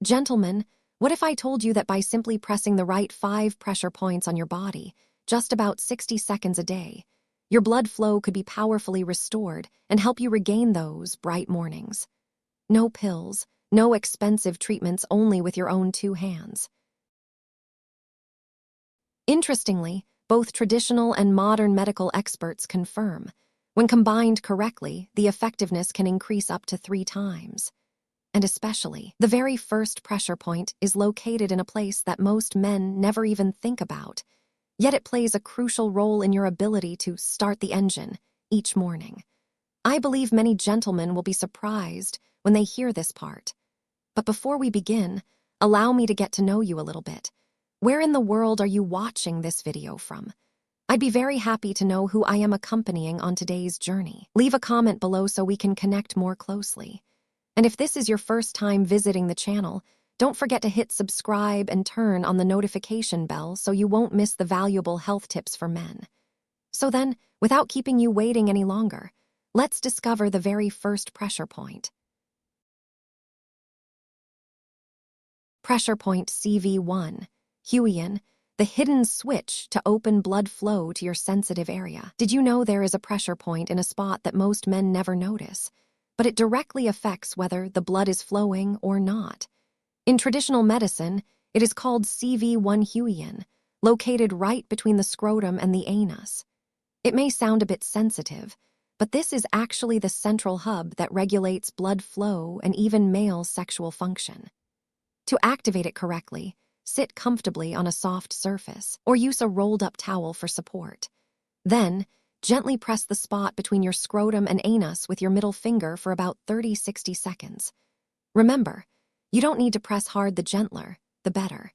Gentlemen, what if I told you that by simply pressing the right 5 pressure points on your body, just about 60 seconds a day, your blood flow could be powerfully restored and help you regain those bright mornings? No pills, no expensive treatments, only with your own 2 hands. Interestingly, both traditional and modern medical experts confirm, when combined correctly, the effectiveness can increase up to 3 times. And especially, the very first pressure point is located in a place that most men never even think about, yet it plays a crucial role in your ability to start the engine each morning. I believe many gentlemen will be surprised when they hear this part. But before we begin, allow me to get to know you a little bit. Where in the world are you watching this video from? I'd be very happy to know who I am accompanying on today's journey. Leave a comment below so we can connect more closely. And if this is your first time visiting the channel, don't forget to hit subscribe and turn on the notification bell so you won't miss the valuable health tips for men. So then, without keeping you waiting any longer, let's discover the very first pressure point. Pressure point CV1, Huiyin, the hidden switch to open blood flow to your sensitive area. Did you know there is a pressure point in a spot that most men never notice, but it directly affects whether the blood is flowing or not? In traditional medicine, it is called CV1 Huiyin, located right between the scrotum and the anus. It may sound a bit sensitive, but this is actually the central hub that regulates blood flow and even male sexual function. To activate it correctly, sit comfortably on a soft surface or use a rolled-up towel for support. Then, gently press the spot between your scrotum and anus with your middle finger for about 30-60 seconds. Remember, you don't need to press hard. The gentler, the better.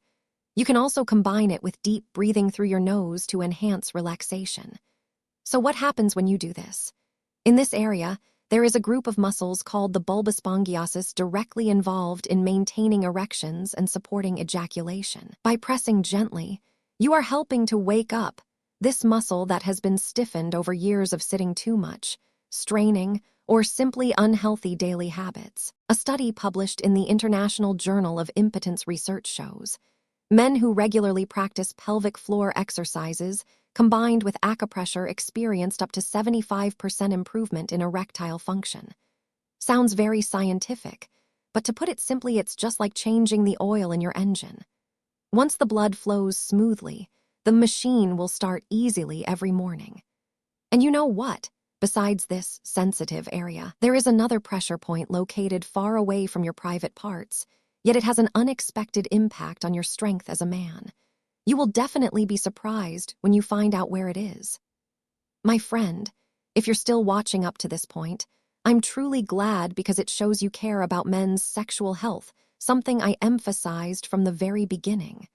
You can also combine it with deep breathing through your nose to enhance relaxation. So what happens when you do this? In this area, there is a group of muscles called the bulbus spongiasis directly involved in maintaining erections and supporting ejaculation. By pressing gently, you are helping to wake up this muscle that has been stiffened over years of sitting too much, straining, or simply unhealthy daily habits. A study published in the International Journal of Impotence Research shows men who regularly practice pelvic floor exercises combined with acupressure experienced up to 75% improvement in erectile function. Sounds very scientific, but to put it simply, it's just like changing the oil in your engine. Once the blood flows smoothly, the machine will start easily every morning. And you know what? Besides this sensitive area, there is another pressure point located far away from your private parts, yet it has an unexpected impact on your strength as a man. You will definitely be surprised when you find out where it is. My friend, if you're still watching up to this point, I'm truly glad because it shows you care about men's sexual health, something I emphasized from the very beginning.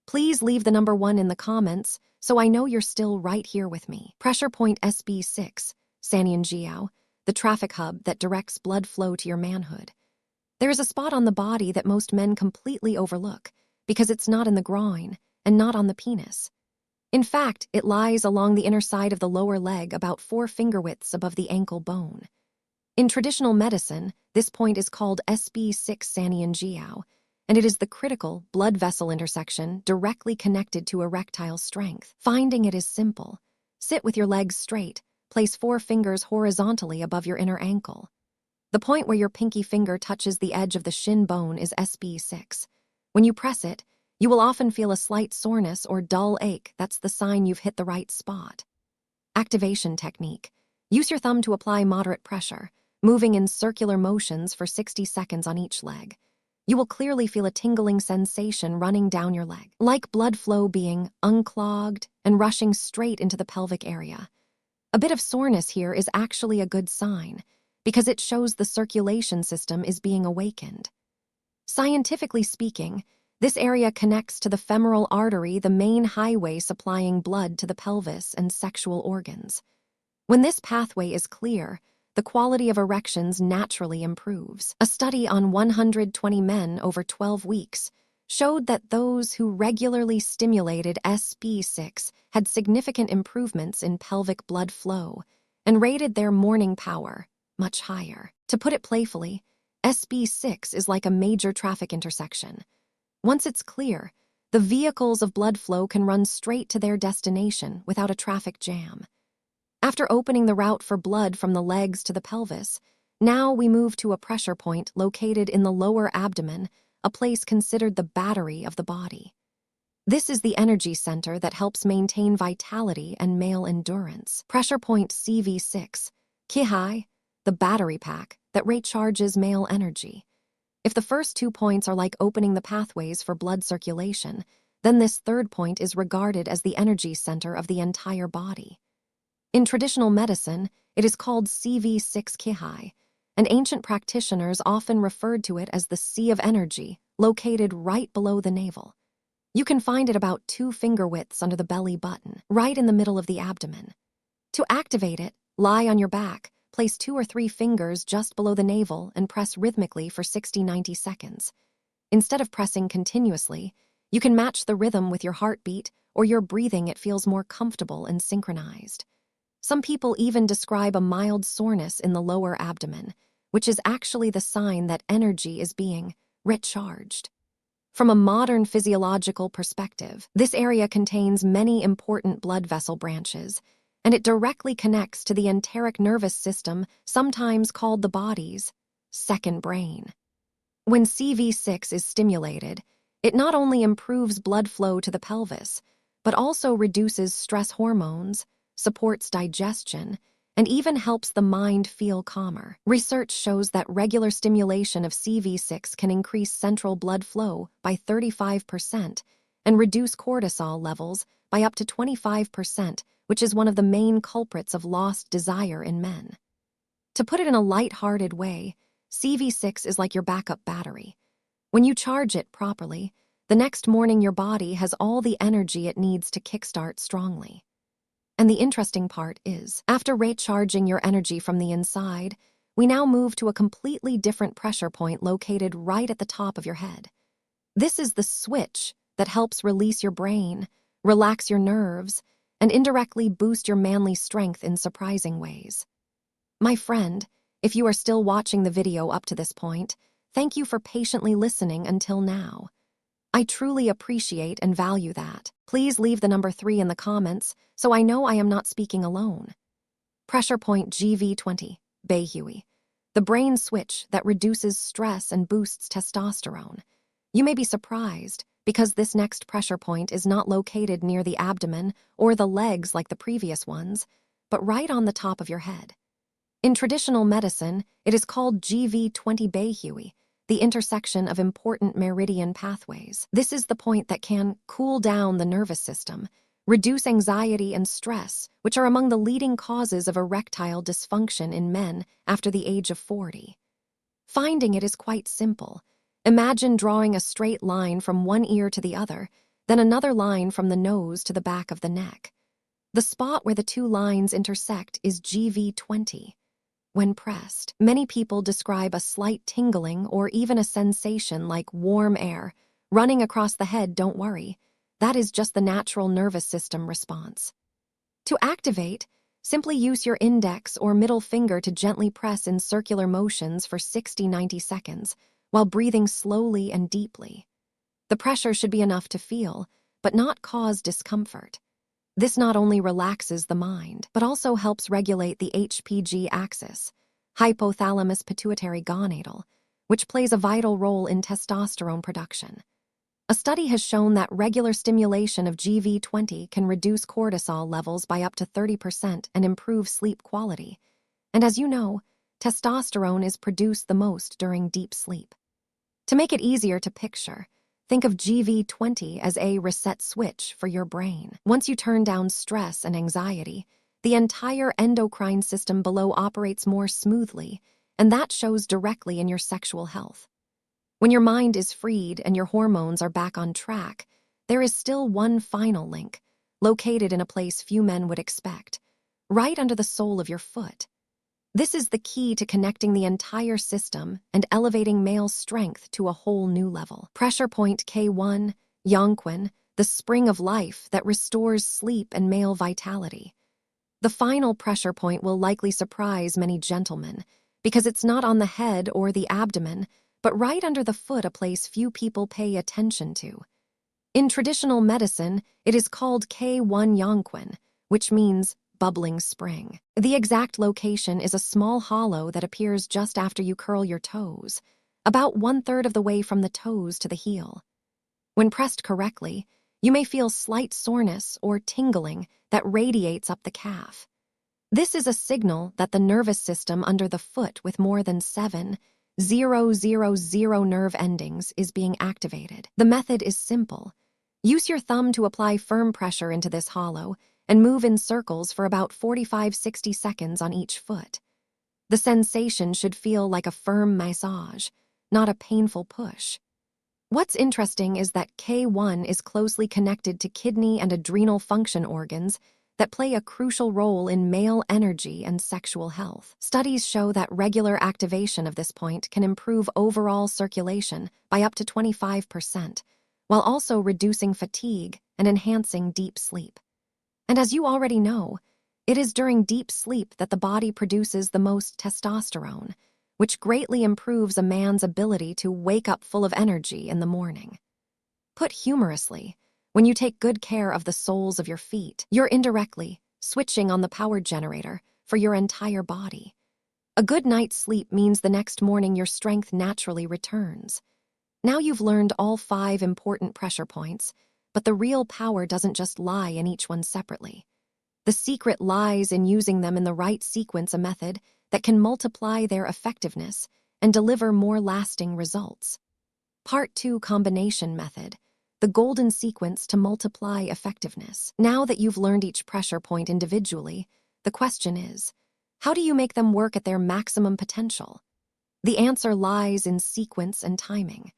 Please leave the number 1 in the comments so I know you're still right here with me. Pressure point SB6, Sanyanjiao, the traffic hub that directs blood flow to your manhood. There is a spot on the body that most men completely overlook because it's not in the groin and not on the penis. In fact, it lies along the inner side of the lower leg about 4 finger widths above the ankle bone. In traditional medicine, this point is called SB6 Sanyanjiao, and it is the critical blood vessel intersection directly connected to erectile strength. Finding it is simple. Sit with your legs straight, place 4 fingers horizontally above your inner ankle. The point where your pinky finger touches the edge of the shin bone is SB6. When you press it, you will often feel a slight soreness or dull ache. That's the sign you've hit the right spot. Activation technique. Use your thumb to apply moderate pressure, moving in circular motions for 60 seconds on each leg. You will clearly feel a tingling sensation running down your leg, like blood flow being unclogged and rushing straight into the pelvic area. A bit of soreness here is actually a good sign, because it shows the circulation system is being awakened. Scientifically speaking, this area connects to the femoral artery, the main highway supplying blood to the pelvis and sexual organs. When this pathway is clear, the quality of erections naturally improves. A study on 120 men over 12 weeks showed that those who regularly stimulated SB6 had significant improvements in pelvic blood flow and rated their morning power much higher. To put it playfully, SB6 is like a major traffic intersection. Once it's clear, the vehicles of blood flow can run straight to their destination without a traffic jam. After opening the route for blood from the legs to the pelvis, now we move to a pressure point located in the lower abdomen, a place considered the battery of the body. This is the energy center that helps maintain vitality and male endurance. Pressure point CV6, Kihai, the battery pack that recharges male energy. If the first 2 points are like opening the pathways for blood circulation, then this third point is regarded as the energy center of the entire body. In traditional medicine, it is called CV6 Kihai, and ancient practitioners often referred to it as the Sea of Energy, located right below the navel. You can find it about 2 finger widths under the belly button, right in the middle of the abdomen. To activate it, lie on your back, place 2 or 3 fingers just below the navel and press rhythmically for 60-90 seconds. Instead of pressing continuously, you can match the rhythm with your heartbeat or your breathing. It feels more comfortable and synchronized. Some people even describe a mild soreness in the lower abdomen, which is actually the sign that energy is being recharged. From a modern physiological perspective, this area contains many important blood vessel branches, and it directly connects to the enteric nervous system, sometimes called the body's second brain. When CV6 is stimulated, it not only improves blood flow to the pelvis, but also reduces stress hormones, supports digestion, and even helps the mind feel calmer. Research shows that regular stimulation of CV6 can increase central blood flow by 35% and reduce cortisol levels by up to 25%, which is one of the main culprits of lost desire in men. To put it in a light-hearted way, CV6 is like your backup battery. When you charge it properly, the next morning your body has all the energy it needs to kickstart strongly. And the interesting part is, after recharging your energy from the inside, we now move to a completely different pressure point located right at the top of your head. This is the switch that helps release your brain, relax your nerves, and indirectly boost your manly strength in surprising ways. My friend, if you are still watching the video up to this point, thank you for patiently listening until now. I truly appreciate and value that. Please leave the number 3 in the comments so I know I am not speaking alone. Pressure point GV20, Beihui, the brain switch that reduces stress and boosts testosterone. You may be surprised because this next pressure point is not located near the abdomen or the legs like the previous ones, but right on the top of your head. In traditional medicine, it is called GV20 Beihui, the intersection of important meridian pathways. This is the point that can cool down the nervous system, reduce anxiety and stress, which are among the leading causes of erectile dysfunction in men after the age of 40. Finding it is quite simple. Imagine drawing a straight line from one ear to the other, then another line from the nose to the back of the neck. The spot where the 2 lines intersect is GV20. When pressed, many people describe a slight tingling or even a sensation like warm air running across the head. Don't worry, that is just the natural nervous system response. To activate, simply use your index or middle finger to gently press in circular motions for 60-90 seconds while breathing slowly and deeply. The pressure should be enough to feel, but not cause discomfort. This not only relaxes the mind, but also helps regulate the HPG axis, hypothalamus-pituitary-gonadal, which plays a vital role in testosterone production. A study has shown that regular stimulation of GV20 can reduce cortisol levels by up to 30% and improve sleep quality. And as you know, testosterone is produced the most during deep sleep. To make it easier to picture, think of GV20 as a reset switch for your brain. Once you turn down stress and anxiety, the entire endocrine system below operates more smoothly, and that shows directly in your sexual health. When your mind is freed and your hormones are back on track, there is still one final link, located in a place few men would expect, right under the sole of your foot. This is the key to connecting the entire system and elevating male strength to a whole new level. Pressure point K1, Yongquan, the spring of life that restores sleep and male vitality. The final pressure point will likely surprise many gentlemen because it's not on the head or the abdomen, but right under the foot, a place few people pay attention to. In traditional medicine, it is called K1 Yongquan, which means bubbling spring. The exact location is a small hollow that appears just after you curl your toes, about 1/3 of the way from the toes to the heel. When pressed correctly, you may feel slight soreness or tingling that radiates up the calf. This is a signal that the nervous system under the foot with more than 7,000 nerve endings is being activated. The method is simple. Use your thumb to apply firm pressure into this hollow and move in circles for about 45-60 seconds on each foot. The sensation should feel like a firm massage, not a painful push. What's interesting is that K1 is closely connected to kidney and adrenal function organs that play a crucial role in male energy and sexual health. Studies show that regular activation of this point can improve overall circulation by up to 25%, while also reducing fatigue and enhancing deep sleep. And as you already know, it is during deep sleep that the body produces the most testosterone, which greatly improves a man's ability to wake up full of energy in the morning. Put humorously, when you take good care of the soles of your feet, you're indirectly switching on the power generator for your entire body. A good night's sleep means the next morning your strength naturally returns. Now you've learned all 5 important pressure points, but the real power doesn't just lie in each one separately. The secret lies in using them in the right sequence, a method that can multiply their effectiveness and deliver more lasting results. Part 2, Combination Method, the golden sequence to multiply effectiveness. Now that you've learned each pressure point individually, the question is, how do you make them work at their maximum potential? The answer lies in sequence and timing.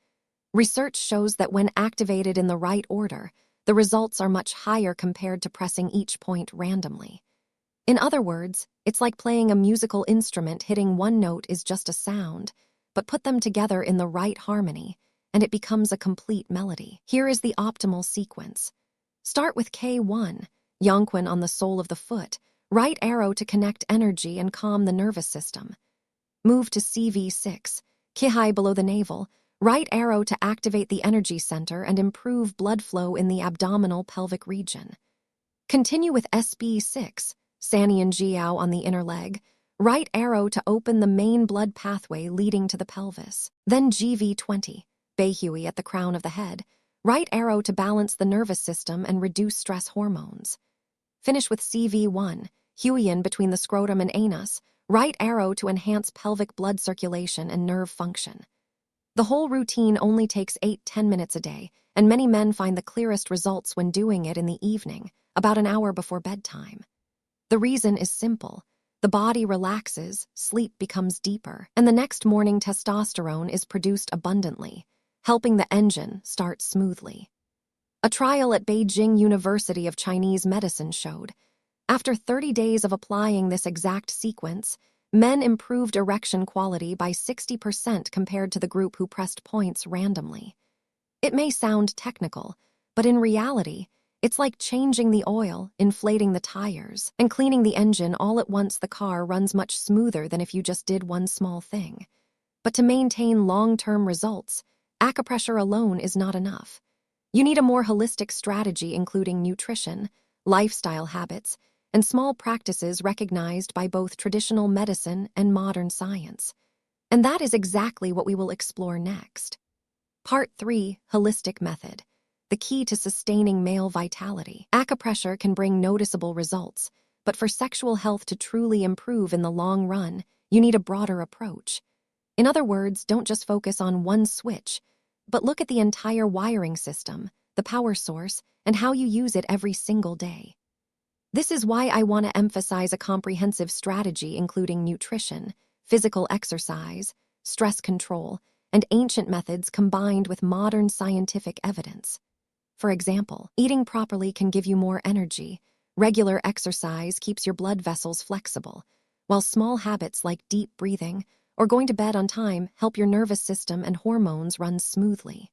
Research shows that when activated in the right order, the results are much higher compared to pressing each point randomly. In other words, it's like playing a musical instrument. Hitting one note is just a sound, but put them together in the right harmony, and it becomes a complete melody. Here is the optimal sequence. Start with K1, Yongquan on the sole of the foot, right arrow to connect energy and calm the nervous system. Move to CV6, Kihai below the navel, right arrow to activate the energy center and improve blood flow in the abdominal pelvic region. Continue with SB6, Sanian Jiao on the inner leg, right arrow to open the main blood pathway leading to the pelvis. Then GV20, Beihui at the crown of the head, right arrow to balance the nervous system and reduce stress hormones. Finish with CV1, Huiyin between the scrotum and anus, right arrow to enhance pelvic blood circulation and nerve function. The whole routine only takes 8-10 minutes a day, and many men find the clearest results when doing it in the evening, about an hour before bedtime. The reason is simple. The body relaxes, sleep becomes deeper, and the next morning testosterone is produced abundantly, helping the engine start smoothly. A trial at Beijing University of Chinese Medicine showed, after 30 days of applying this exact sequence, men improved erection quality by 60% compared to the group who pressed points randomly. It may sound technical, but in reality, it's like changing the oil, inflating the tires, and cleaning the engine all at once. The car runs much smoother than if you just did one small thing. But to maintain long-term results, Acupressure alone is not enough. You need a more holistic strategy including nutrition, lifestyle habits, and small practices recognized by both traditional medicine and modern science. And that is exactly what we will explore next. Part 3, Holistic Method, the key to sustaining male vitality. Acupressure can bring noticeable results, but for sexual health to truly improve in the long run, you need a broader approach. In other words, don't just focus on one switch, but look at the entire wiring system, the power source, and how you use it every single day. This is why I want to emphasize a comprehensive strategy including nutrition, physical exercise, stress control, and ancient methods combined with modern scientific evidence. For example, eating properly can give you more energy, regular exercise keeps your blood vessels flexible, while small habits like deep breathing or going to bed on time help your nervous system and hormones run smoothly.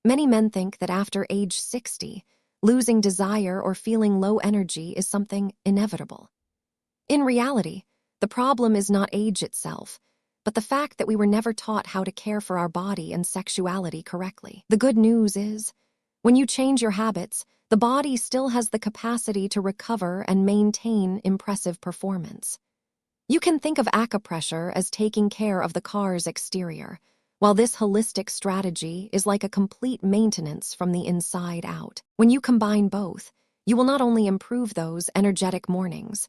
Many men think that after age 60, losing desire or feeling low energy is something inevitable. In reality, the problem is not age itself, but the fact that we were never taught how to care for our body and sexuality correctly. The good news is, when you change your habits, the body still has the capacity to recover and maintain impressive performance. You can think of acupressure as taking care of the car's exterior, while this holistic strategy is like a complete maintenance from the inside out. When you combine both, you will not only improve those energetic mornings,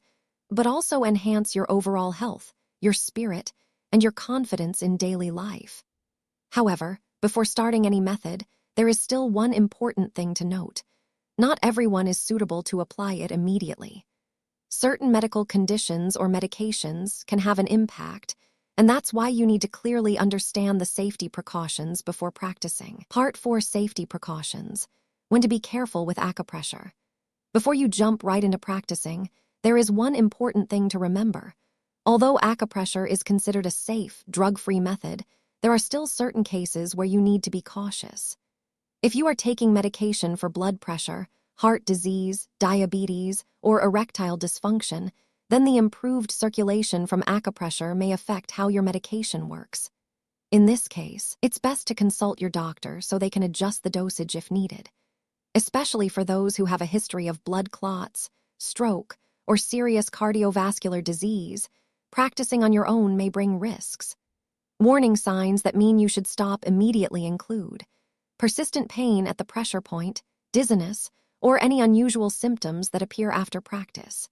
but also enhance your overall health, your spirit, and your confidence in daily life. However, before starting any method, there is still one important thing to note. Not everyone is suitable to apply it immediately. Certain medical conditions or medications can have an impact, and that's why you need to clearly understand the safety precautions before practicing. Part 4: Safety Precautions. When to be careful with acupressure. Before you jump right into practicing, there is one important thing to remember. Although acupressure is considered a safe, drug-free method, there are still certain cases where you need to be cautious. If you are taking medication for blood pressure, heart disease, diabetes, or erectile dysfunction, then the improved circulation from acupressure may affect how your medication works. In this case, it's best to consult your doctor so they can adjust the dosage if needed. Especially for those who have a history of blood clots, stroke, or serious cardiovascular disease, practicing on your own may bring risks. Warning signs that mean you should stop immediately include persistent pain at the pressure point, dizziness, or any unusual symptoms that appear after practice.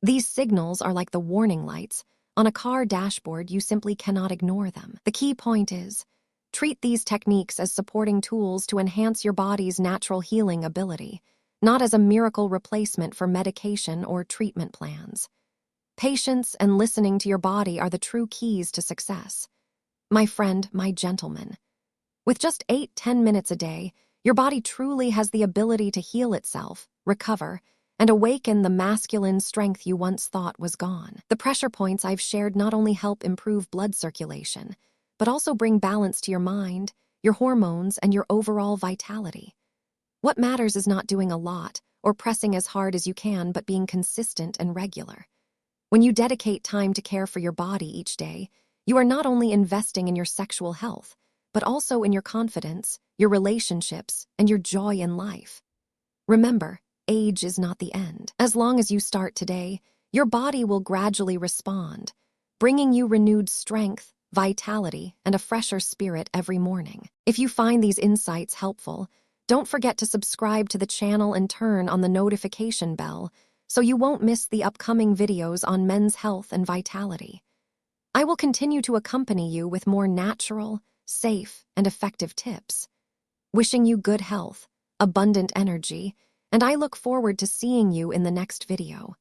These signals are like the warning lights. On a car dashboard, you simply cannot ignore them. The key point is, treat these techniques as supporting tools to enhance your body's natural healing ability, not as a miracle replacement for medication or treatment plans. Patience and listening to your body are the true keys to success. My friend, my gentleman, with just 8-10 minutes a day, your body truly has the ability to heal itself, recover, and awaken the masculine strength you once thought was gone. The pressure points I've shared not only help improve blood circulation, but also bring balance to your mind, your hormones, and your overall vitality. What matters is not doing a lot or pressing as hard as you can, but being consistent and regular. When you dedicate time to care for your body each day, you are not only investing in your sexual health, but also in your confidence, your relationships, and your joy in life. Remember, age is not the end. As long as you start today, your body will gradually respond, bringing you renewed strength, vitality, and a fresher spirit every morning. If you find these insights helpful, don't forget to subscribe to the channel and turn on the notification bell so you won't miss the upcoming videos on men's health and vitality. I will continue to accompany you with more natural, safe, and effective tips. Wishing you good health, abundant energy, and I look forward to seeing you in the next video.